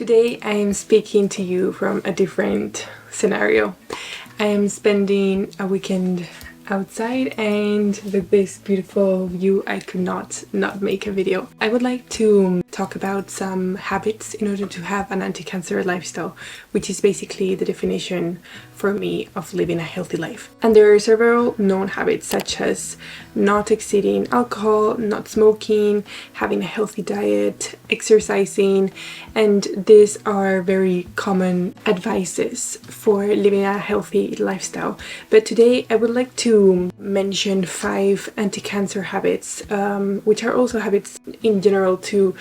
Today I am speaking to you from a different scenario. I am spending a weekend outside, and with this beautiful view I could not make a video. I would like to talk about some habits in order to have an anti-cancer lifestyle, which is basically the definition for me of living a healthy life. And there are several known habits such as not exceeding alcohol, not smoking, having a healthy diet, exercising, and these are very common advices for living a healthy lifestyle. But today I would like to mention 5 anti-cancer habits, which are also habits in general to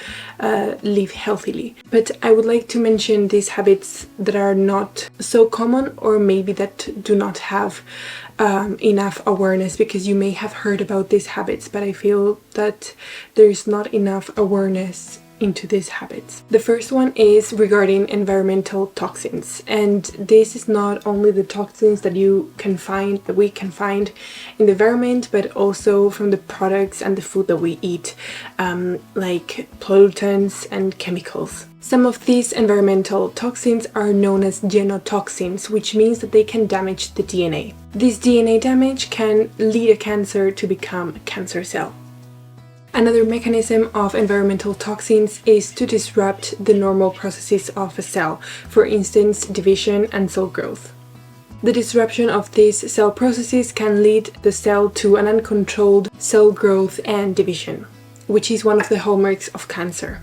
live healthily. But I would like to mention these habits that are not so common, or maybe that do not have enough awareness, because you may have heard about these habits, but I feel that there is not enough awareness into these habits. The first one is regarding environmental toxins, and this is not only the toxins that we can find in the environment, but also from the products and the food that we eat, like pollutants and chemicals. Some of these environmental toxins are known as genotoxins, which means that they can damage the DNA. This DNA damage can lead a cancer to become a cancer cell. Another mechanism of environmental toxins is to disrupt the normal processes of a cell, for instance, division and cell growth. The disruption of these cell processes can lead the cell to an uncontrolled cell growth and division, which is one of the hallmarks of cancer.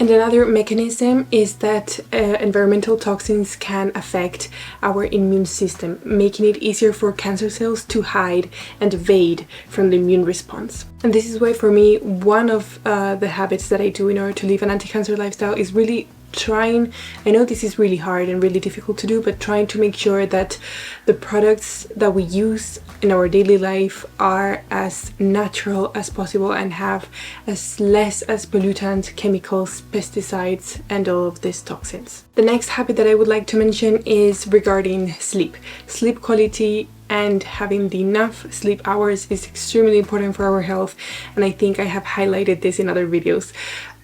And another mechanism is that environmental toxins can affect our immune system, making it easier for cancer cells to hide and evade from the immune response. And this is why, for me, one of the habits that I do in order to live an anti-cancer lifestyle is really trying, I know this is really hard and really difficult to do, but trying to make sure that the products that we use in our daily life are as natural as possible and have as less as pollutants, chemicals, pesticides, and all of these toxins. The next habit that I would like to mention is regarding sleep. Sleep quality and having the enough sleep hours is extremely important for our health, and I think I have highlighted this in other videos.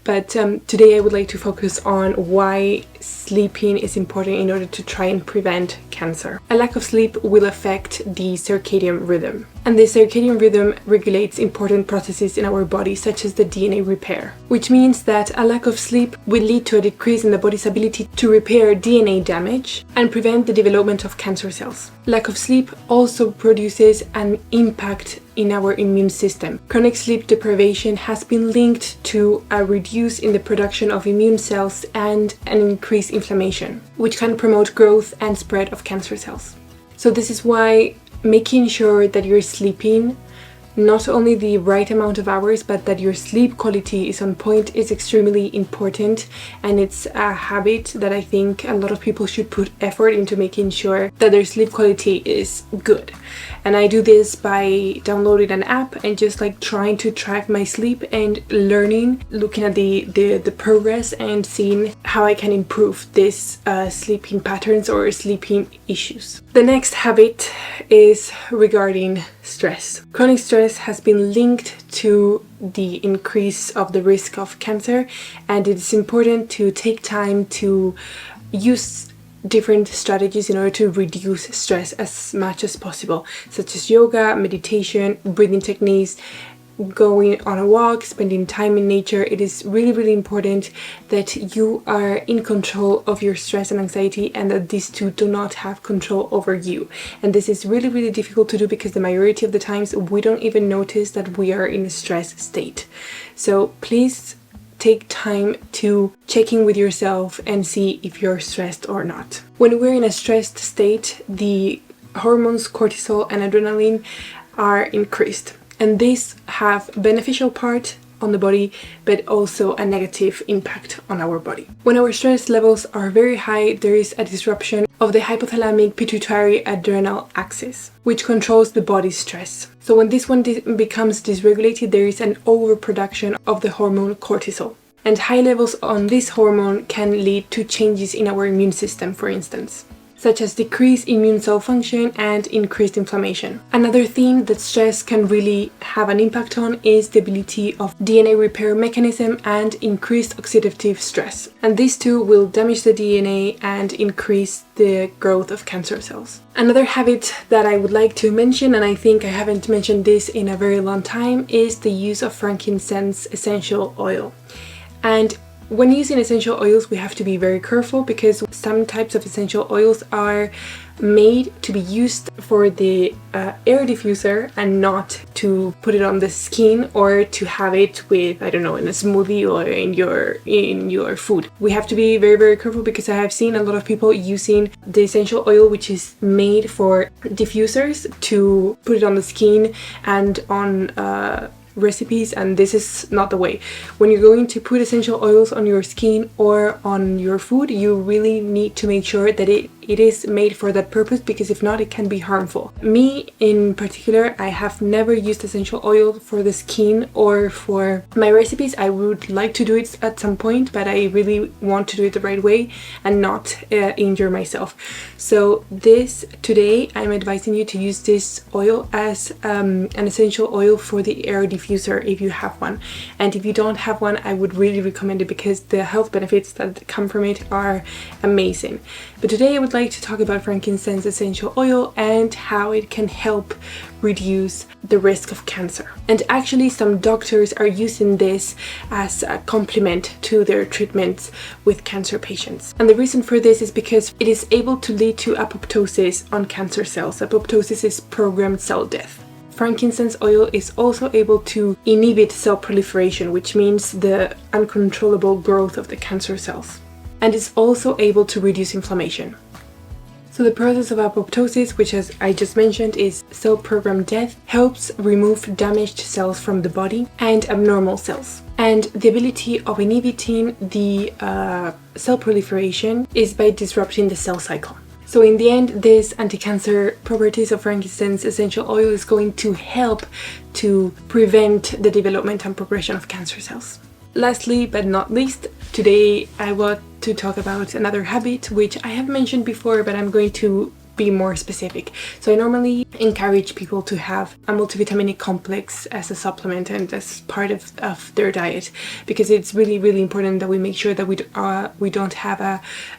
But today I would like to focus on why sleeping is important in order to try and prevent cancer. A lack of sleep will affect the circadian rhythm. And the circadian rhythm regulates important processes in our body, such as the DNA repair, which means that a lack of sleep will lead to a decrease in the body's ability to repair DNA damage and prevent the development of cancer cells. Lack of sleep also produces an impact in our immune system. Chronic sleep deprivation has been linked to a reduce in the production of immune cells and an increased inflammation, which can promote growth and spread of cancer cells. So this is why making sure that you're sleeping not only the right amount of hours, but that your sleep quality is on point is extremely important, and it's a habit that I think a lot of people should put effort into making sure that their sleep quality is good. And I do this by downloading an app and just like trying to track my sleep and looking at the progress and seeing how I can improve this sleeping patterns or sleeping issues. The next habit is regarding stress. Chronic stress has been linked to the increase of the risk of cancer, and it is important to take time to use different strategies in order to reduce stress as much as possible, such as yoga, meditation, breathing techniques, going on a walk, spending time in nature. It is really, really important that you are in control of your stress and anxiety, and that these two do not have control over you. And this is really, really difficult to do because the majority of the times we don't even notice that we are in a stress state. So please take time to check in with yourself and see if you're stressed or not. When we're in a stressed state, the hormones cortisol and adrenaline are increased, and these have beneficial part on the body, but also a negative impact on our body. When our stress levels are very high, there is a disruption of the hypothalamic pituitary adrenal axis, which controls the body's stress. So when this one becomes dysregulated, there is an overproduction of the hormone cortisol. And high levels on this hormone can lead to changes in our immune system, for instance. such as decreased immune cell function and increased inflammation. Another thing that stress can really have an impact on is the ability of DNA repair mechanism and increased oxidative stress. And these two will damage the DNA and increase the growth of cancer cells. Another habit that I would like to mention, and I think I haven't mentioned this in a very long time, is the use of frankincense essential oil. And when using essential oils, we have to be very careful because some types of essential oils are made to be used for the air diffuser and not to put it on the skin or to have it with, I don't know, in a smoothie or in your food. We have to be very, very careful because I have seen a lot of people using the essential oil which is made for diffusers to put it on the skin and on recipes, and this is not the way. When you're going to put essential oils on your skin or on your food, you really need to make sure that it is made for that purpose, because if not, it can be harmful. Me in particular, I have never used essential oil for the skin or for my recipes. I would like to do it at some point, but I really want to do it the right way and not injure myself. So today I'm advising you to use this oil as an essential oil for the air diffuser if you have one. And if you don't have one, I would really recommend it because the health benefits that come from it are amazing. But today I would like to talk about frankincense essential oil and how it can help reduce the risk of cancer. And actually some doctors are using this as a complement to their treatments with cancer patients. And the reason for this is because it is able to lead to apoptosis on cancer cells. Apoptosis is programmed cell death. Frankincense oil is also able to inhibit cell proliferation, which means the uncontrollable growth of the cancer cells. And is also able to reduce inflammation. So the process of apoptosis, which as I just mentioned is cell programmed death, helps remove damaged cells from the body and abnormal cells. And the ability of inhibiting the cell proliferation is by disrupting the cell cycle. So in the end, this anti-cancer properties of frankincense essential oil is going to help to prevent the development and progression of cancer cells. Lastly, but not least, today I want to talk about another habit which I have mentioned before, but I'm going to be more specific. So I normally encourage people to have a multivitaminic complex as a supplement and as part of their diet, because it's really, really important that we make sure that we don't have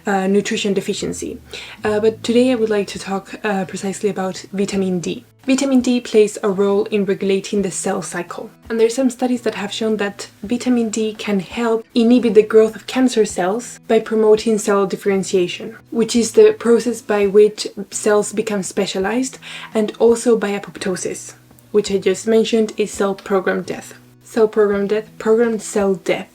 a nutrition deficiency. But today I would like to talk precisely about vitamin D. Vitamin D plays a role in regulating the cell cycle. And there's some studies that have shown that vitamin D can help inhibit the growth of cancer cells by promoting cell differentiation, which is the process by which cells become specialized, and also by apoptosis, which I just mentioned is cell programmed death. Cell programmed death, programmed cell death.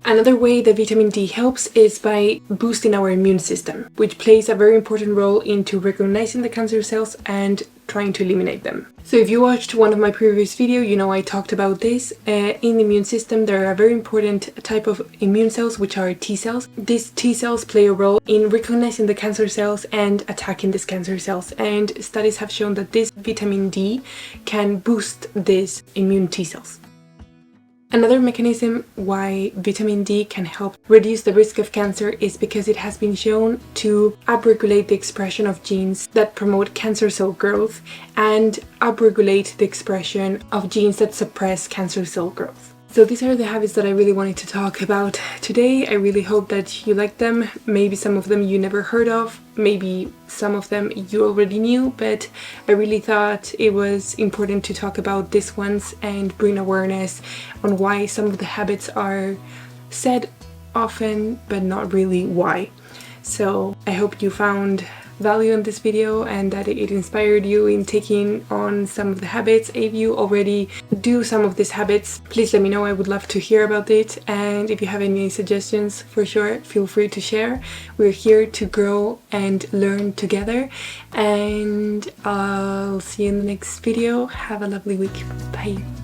Another way that vitamin D helps is by boosting our immune system, which plays a very important role into recognizing the cancer cells and trying to eliminate them. So if you watched one of my previous videos, you know I talked about this. In the immune system, there are a very important type of immune cells, which are T cells. These T cells play a role in recognizing the cancer cells and attacking these cancer cells. And studies have shown that this vitamin D can boost these immune T cells. Another mechanism why vitamin D can help reduce the risk of cancer is because it has been shown to upregulate the expression of genes that promote cancer cell growth and upregulate the expression of genes that suppress cancer cell growth. So these are the habits that I really wanted to talk about today. I really hope that you like them. Maybe some of them you never heard of, maybe some of them you already knew, but I really thought it was important to talk about these ones and bring awareness on why some of the habits are said often, but not really why. So I hope you found value in this video and that it inspired you in taking on some of the habits. If you already do some of these habits, please let me know. I would love to hear about it, and if you have any suggestions, for sure feel free to share. We're here to grow and learn together, and I'll see you in the next video. Have a lovely week. Bye.